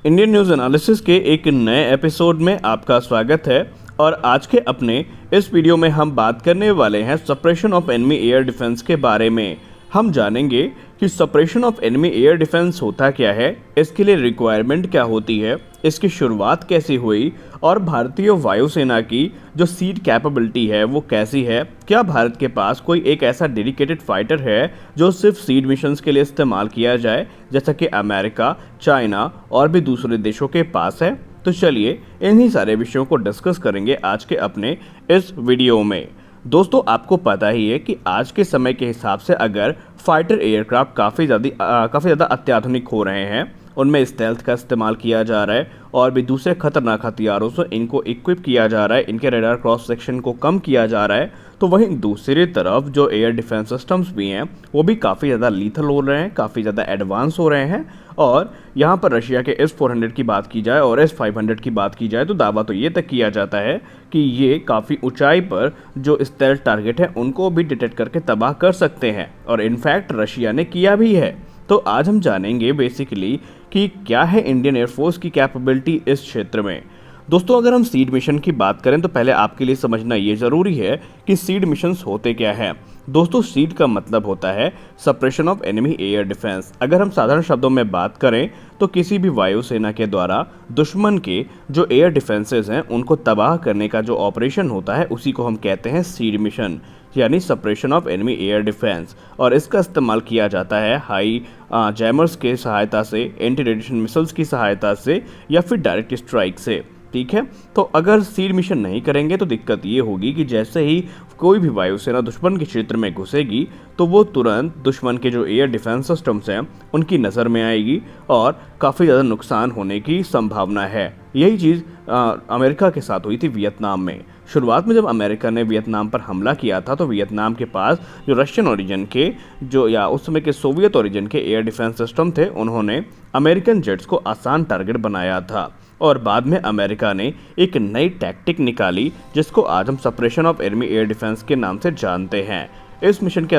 Indian news analysis के एक नए एपिसोड में आपका स्वागत है। और आज के अपने इस वीडियो में हम बात करने वाले हैं suppression of enemy air defence के बारे में। हम जानेंगे कि suppression of enemy air defence होता क्या है, इसके लिए रिक्वायरमेंट क्या होती है, इसकी शुरुआत कैसी हुई और भारतीय वायुसेना की जो सीड कैपेबिलिटी है वो कैसी है। क्या भारत के पास कोई एक ऐसा डेडिकेटेड फाइटर है जो सिर्फ सीड मिशंस के लिए इस्तेमाल किया जाए, जैसा कि अमेरिका, चाइना और भी दूसरे देशों के पास है। तो चलिए इन्हीं सारे विषयों को डिस्कस करेंगे आज के अपने इस वीडियो में। दोस्तों, आपको पता ही है कि आज के समय के हिसाब से अगर फाइटर एयरक्राफ्ट काफ़ी ज़्यादा अत्याधुनिक हो रहे हैं, उनमें स्टेल्थ का इस्तेमाल किया जा रहा है और भी दूसरे खतरनाक हथियारों से इनको इक्विप किया जा रहा है, इनके रडार क्रॉस सेक्शन को कम किया जा रहा है, तो वहीं दूसरी तरफ जो एयर डिफेंस सिस्टम्स भी हैं वो भी काफ़ी ज़्यादा लीथल हो रहे हैं, काफ़ी ज़्यादा एडवांस हो रहे हैं। और यहाँ पर रशिया के S-400 की बात की जाए और S-500 की बात की जाए तो दावा तो ये तक किया जाता है कि ये काफ़ी ऊंचाई पर जो स्टेल्थ टारगेट है उनको भी डिटेक्ट करके तबाह कर सकते हैं, और इनफैक्ट रशिया ने किया भी है। तो आज हम जानेंगे बेसिकली कि क्या है इंडियन एयरफोर्स की कैपेबिलिटी इस क्षेत्र में। दोस्तों, अगर हम सीड मिशन की बात करें तो पहले आपके लिए समझना ये ज़रूरी है कि सीड मिशंस होते क्या हैं। दोस्तों, सीड का मतलब होता है suppression of enemy air defence. अगर हम साधारण शब्दों में बात करें तो किसी भी वायुसेना के द्वारा दुश्मन के जो एयर डिफेंसेस हैं उनको तबाह करने का जो ऑपरेशन होता है उसी को हम कहते हैं सीड मिशन, यानी suppression of enemy air defence. और इसका इस्तेमाल किया जाता है हाई जैमर्स के सहायता से, एंटी रेडिएशन मिसाइल्स की सहायता से या फिर डायरेक्ट स्ट्राइक से। ठीक है, तो अगर सीड मिशन नहीं करेंगे तो दिक्कत ये होगी कि जैसे ही कोई भी वायुसेना दुश्मन के क्षेत्र में घुसेगी तो वो तुरंत दुश्मन के जो एयर डिफेंस सिस्टम्स हैं उनकी नज़र में आएगी और काफ़ी ज़्यादा नुकसान होने की संभावना है। यही चीज़ अमेरिका के साथ हुई थी वियतनाम में। शुरुआत में जब अमेरिका ने वियतनाम पर हमला किया था तो वियतनाम के पास जो रशियन ओरिजिन के जो या उस समय के सोवियत ओरिजिन के एयर डिफेंस सिस्टम थे, उन्होंने अमेरिकन जेट्स को आसान टारगेट बनाया था। और बाद में अमेरिका ने एक नई टैक्टिक निकाली जिसको आज हम suppression of enemy air defence के नाम से जानते हैं। इस मिशन के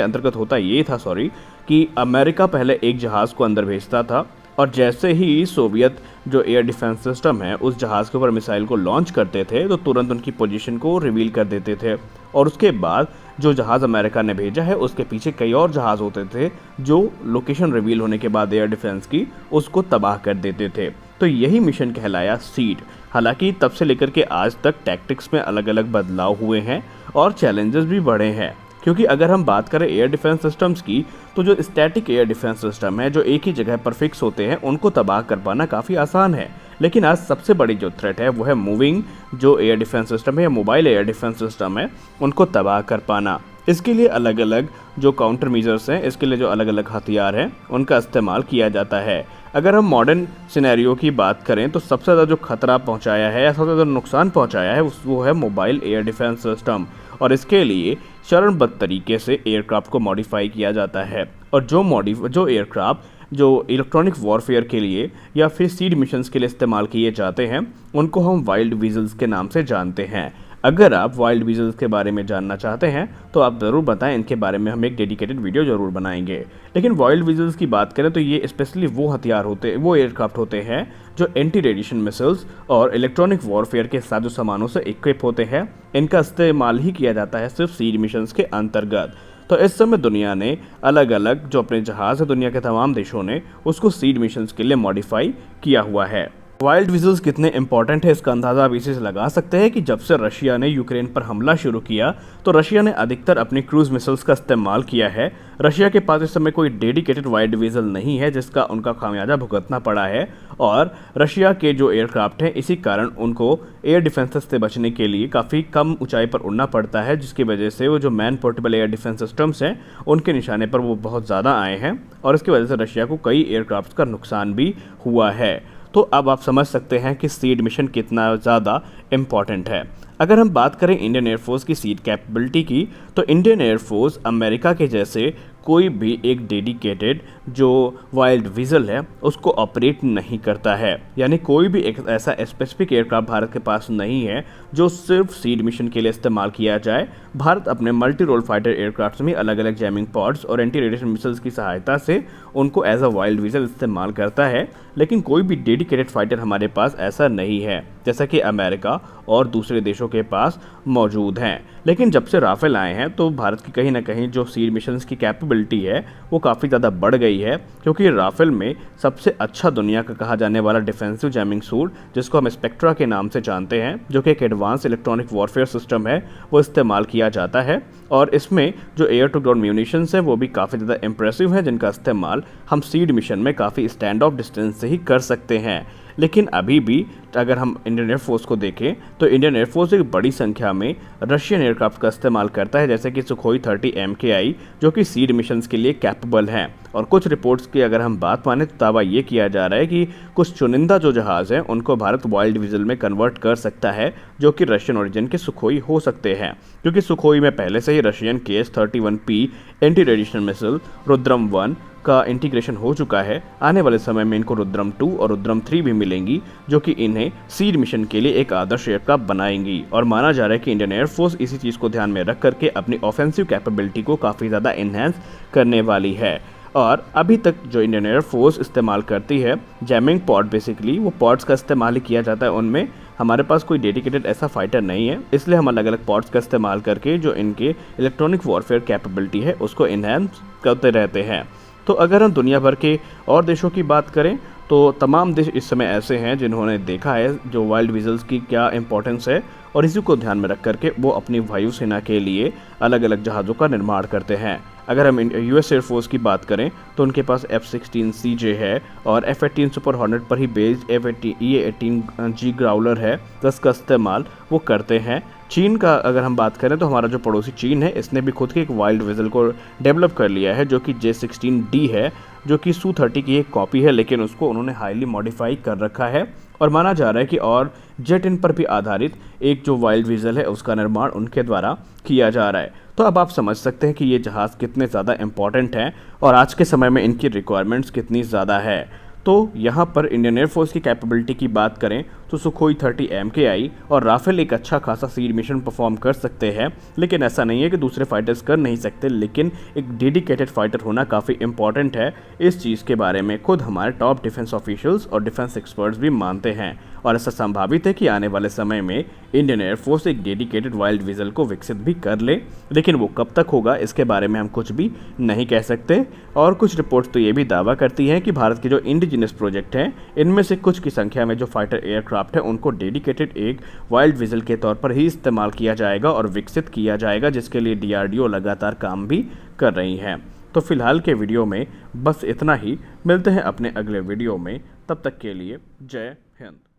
अंतर्गत होता ये था कि अमेरिका पहले एक जहाज़ को अंदर भेजता था और जैसे ही सोवियत जो एयर डिफेंस सिस्टम है उस जहाज़ के ऊपर मिसाइल को लॉन्च करते थे तो तुरंत उनकी पोजीशन को रिवील कर देते थे, और उसके बाद जो जहाज़ अमेरिका ने भेजा है उसके पीछे कई और जहाज़ होते थे जो लोकेशन रिवील होने के बाद एयर डिफेंस की उसको तबाह कर देते थे। तो यही मिशन कहलाया सीड। हालांकि तब से लेकर के आज तक टैक्टिक्स में अलग अलग बदलाव हुए हैं और चैलेंजेस भी बढ़े हैं, क्योंकि अगर हम बात करें एयर डिफेंस सिस्टम्स की तो जो स्टैटिक एयर डिफेंस सिस्टम है जो एक ही जगह पर फिक्स होते हैं उनको तबाह कर पाना काफ़ी आसान है। लेकिन आज सबसे बड़ी जो थ्रेट है वो है मूविंग जो एयर डिफेंस सिस्टम है या मोबाइल एयर डिफेंस सिस्टम है उनको तबाह कर पाना। इसके लिए अलग अलग जो काउंटर मेजर्स हैं, इसके लिए जो अलग अलग हथियार हैं उनका इस्तेमाल किया जाता है। अगर हम मॉडर्न सिनेरियो की बात करें तो सबसे ज़्यादा जो खतरा पहुंचाया है या सबसे ज़्यादा नुकसान पहुंचाया है वो है मोबाइल एयर डिफेंस सिस्टम, और इसके लिए चरणबद्ध तरीके से एयरक्राफ्ट को मॉडिफाई किया जाता है। और जो एयरक्राफ्ट जो इलेक्ट्रॉनिक वॉरफेयर के लिए या फिर सीड मिशंस के लिए इस्तेमाल किए जाते हैं उनको हम वाइल्ड वीजल्स के नाम से जानते हैं। अगर आप वाइल्ड वीजल्स के बारे में जानना चाहते हैं तो आप ज़रूर बताएं, इनके बारे में हम एक डेडिकेटेड वीडियो ज़रूर बनाएंगे। लेकिन वाइल्ड वीजल्स की बात करें तो ये स्पेशली वो एयरक्राफ्ट होते हैं जो एंटी रेडिएशन मिसाइल्स और इलेक्ट्रॉनिक वॉरफेयर के साथ जो सामानों से इक्विप होते हैं, इनका इस्तेमाल ही किया जाता है सिर्फ सीड मिशंस के अंतर्गत। तो इस समय दुनिया ने अलग अलग जो अपने जहाज़ है, दुनिया के तमाम देशों ने उसको सीड मिशंस के लिए मॉडिफाई किया हुआ है। वाइल्ड वीजल्स कितने इंपॉर्टेंट है इसका अंदाज़ा आप इसी से लगा सकते हैं कि जब से रशिया ने यूक्रेन पर हमला शुरू किया तो रशिया ने अधिकतर अपनी क्रूज मिसाइल्स का इस्तेमाल किया है। रशिया के पास इस समय कोई डेडिकेटेड वाइल्ड वीजल नहीं है जिसका उनका खामियाजा भुगतना पड़ा है, और रशिया के जो एयरक्राफ्ट हैं इसी कारण उनको एयर डिफेंसेस से बचने के लिए काफ़ी कम ऊंचाई पर उड़ना पड़ता है, जिसकी वजह से वो जो man portable air defence systems हैं उनके निशाने पर वो बहुत ज़्यादा आए हैं, और इसकी वजह से रशिया को कई एयरक्राफ्ट का नुकसान भी हुआ है। तो अब आप समझ सकते हैं कि सीड मिशन कितना ज़्यादा इम्पॉर्टेंट है। अगर हम बात करें इंडियन एयरफोर्स की सीड कैपेबिलिटी की तो इंडियन एयरफोर्स अमेरिका के जैसे कोई भी एक डेडिकेटेड जो वाइल्ड वीजल है उसको ऑपरेट नहीं करता है। यानी कोई भी एक ऐसा स्पेसिफिक एयरक्राफ्ट भारत के पास नहीं है जो सिर्फ सीड मिशन के लिए इस्तेमाल किया जाए। भारत अपने मल्टी रोल फाइटर एयरक्राफ्ट में अलग अलग जैमिंग पॉड्स और एंटी रेडिएशन मिसाइल्स की सहायता से उनको एज अ वाइल्ड वीजल इस्तेमाल करता है, लेकिन कोई भी डेडिकेटेड फाइटर हमारे पास ऐसा नहीं है जैसा कि अमेरिका और दूसरे देशों के पास मौजूद हैं। लेकिन जब से राफेल आए हैं तो भारत की कहीं ना कहीं जो सीड मिशंस की कैपेबिलिटी है वो काफ़ी ज़्यादा बढ़ गई है, क्योंकि राफेल में सबसे अच्छा दुनिया का कहा जाने वाला डिफेंसिव जैमिंग सूट, जिसको हम स्पेक्ट्रा के नाम से जानते हैं, जो कि एक एडवांस इलेक्ट्रॉनिक वॉरफेयर सिस्टम है, वो इस्तेमाल किया जाता है। और इसमें जो एयर टू ग्राउंड म्यूनिशंस हैं वो भी काफ़ी ज़्यादा इंप्रेसिव है, जिनका इस्तेमाल हम सीड मिशन में काफ़ी स्टैंड ऑफ डिस्टेंस से ही कर सकते हैं। लेकिन अभी भी अगर हम इंडियन एयरफोर्स को देखें तो इंडियन एयरफोर्स एक बड़ी संख्या में रशियन एयरक्राफ्ट का इस्तेमाल करता है, जैसे कि सुखोई 30 MKI, जो कि सीड मिशंस के लिए कैपेबल हैं। और कुछ रिपोर्ट्स की अगर हम बात माने तो दावा ये किया जा रहा है कि कुछ चुनिंदा जो जहाज़ हैं उनको भारत वाइल्ड वीजल में कन्वर्ट कर सकता है, जो कि रशियन ओरिजिन के सुखोई हो सकते हैं, क्योंकि सुखोई में पहले से ही Russian KS-31P anti radiation missile Rudram 1 का इंटीग्रेशन हो चुका है। आने वाले समय में इनको रुद्रम 2 और रुद्रम 3 भी मिलेंगी, जो कि इन्हें सीड मिशन के लिए एक आदर्श एयरक्राफ्ट बनाएंगी। और माना जा रहा है कि इंडियन एयरफोर्स इसी चीज़ को ध्यान में रख करके अपनी ऑफेंसिव कैपेबिलिटी को काफ़ी ज़्यादा इन्हेंस करने वाली है। और अभी तक जो इंडियन एयरफोर्स इस्तेमाल करती है जैमिंग पॉड, बेसिकली वो पॉड्स का इस्तेमाल ही किया जाता है उनमें। हमारे पास कोई डेडिकेटेड ऐसा फाइटर नहीं है, इसलिए हम अलग अलग पॉड्स का इस्तेमाल करके जो इनके इलेक्ट्रॉनिक वॉरफेयर कैपेबिलिटी है उसको इन्हेंस करते रहते हैं। तो अगर हम दुनिया भर के और देशों की बात करें तो तमाम देश इस समय ऐसे हैं जिन्होंने देखा है जो वाइल्ड वीजल्स की क्या इंपॉर्टेंस है, और इसी को ध्यान में रख करके वो अपनी वायुसेना के लिए अलग अलग जहाज़ों का निर्माण करते हैं। अगर हम US एयरफोर्स की बात करें तो उनके पास F-16 CJ है और F-18 सुपर हॉर्नेट पर ही बेस्ड F-18G ग्राउलर है, जिसका इस्तेमाल वो करते हैं। चीन का अगर हम बात करें तो हमारा जो पड़ोसी चीन है इसने भी खुद के एक वाइल्ड वीजल को डेवलप कर लिया है, जो कि J-16D है, जो कि Su-30 की एक कॉपी है, लेकिन उसको उन्होंने हाईली मॉडिफाई कर रखा है। और माना जा रहा है कि और जेट इन पर भी आधारित एक जो वाइल्ड वीजल है उसका निर्माण उनके द्वारा किया जा रहा है। तो अब आप समझ सकते हैं कि ये जहाज़ कितने ज़्यादा इंपॉर्टेंट हैं और आज के समय में इनकी रिक्वायरमेंट्स कितनी ज़्यादा है। तो यहाँ पर इंडियन एयरफोर्स की कैपेबिलिटी की बात करें तो सुखोई 30 MKI और राफेल एक अच्छा खासा सीड मिशन परफॉर्म कर सकते हैं, लेकिन ऐसा नहीं है कि दूसरे फाइटर्स कर नहीं सकते, लेकिन एक डेडिकेटेड फाइटर होना काफ़ी इंपॉर्टेंट है। इस चीज़ के बारे में खुद हमारे टॉप डिफेंस ऑफिशियल्स और डिफेंस एक्सपर्ट्स भी मानते हैं, और ऐसा संभावित है कि आने वाले समय में इंडियन एयरफोर्स एक डेडिकेटेड वाइल्ड वीजल को विकसित भी कर ले, लेकिन वो कब तक होगा इसके बारे में हम कुछ भी नहीं कह सकते। और कुछ रिपोर्ट्स तो ये भी दावा करती हैं कि भारत के जो इंडिजिनस प्रोजेक्ट हैं इनमें से कुछ की संख्या में जो फाइटर एयरक्राफ्ट है उनको डेडिकेटेड एक वाइल्ड वीजल के तौर पर ही इस्तेमाल किया जाएगा और विकसित किया जाएगा, जिसके लिए DRDO लगातार काम भी कर रही हैं। तो फिलहाल के वीडियो में बस इतना ही, मिलते हैं अपने अगले वीडियो में, तब तक के लिए जय हिंद।